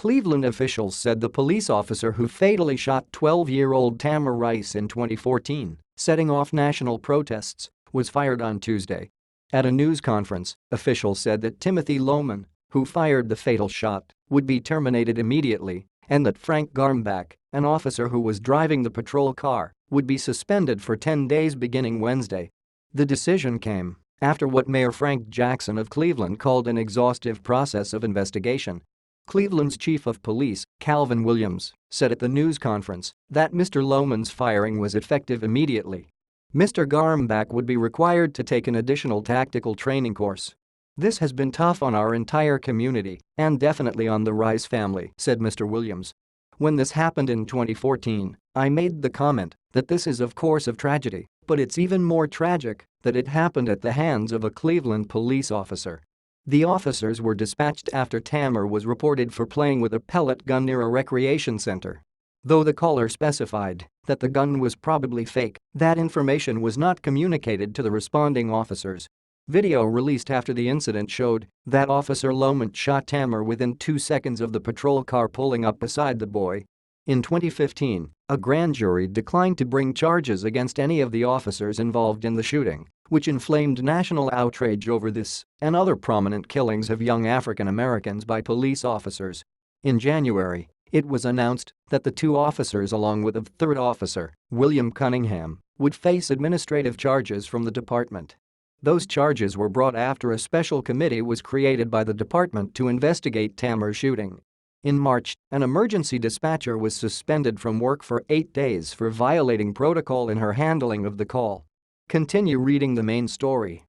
Cleveland officials said the police officer who fatally shot 12-year-old Tamir Rice in 2014, setting off national protests, was fired on Tuesday. At a news conference, officials said that Timothy Lohman, who fired the fatal shot, would be terminated immediately, and that Frank Garmbach, an officer who was driving the patrol car, would be suspended for 10 days beginning Wednesday. The decision came after what Mayor Frank Jackson of Cleveland called an exhaustive process of investigation. Cleveland's chief of police, Calvin Williams, said at the news conference that Mr. Lohman's firing was effective immediately. Mr. Garmbach would be required to take an additional tactical training course. "This has been tough on our entire community and definitely on the Rice family," said Mr. Williams. "When this happened in 2014, I made the comment that this is of course a tragedy, but it's even more tragic that it happened at the hands of a Cleveland police officer." The officers were dispatched after Tamir was reported for playing with a pellet gun near a recreation center. Though the caller specified that the gun was probably fake, that information was not communicated to the responding officers. Video released after the incident showed that Officer Lohman shot Tamir within 2 seconds of the patrol car pulling up beside the boy. In 2015, a grand jury declined to bring charges against any of the officers involved in the shooting, which inflamed national outrage over this and other prominent killings of young African Americans by police officers. In January, it was announced that the 2 officers along with a 3rd officer, William Cunningham, would face administrative charges from the department. Those charges were brought after a special committee was created by the department to investigate Tamir's shooting. In March, an emergency dispatcher was suspended from work for 8 days for violating protocol in her handling of the call. Continue reading the main story.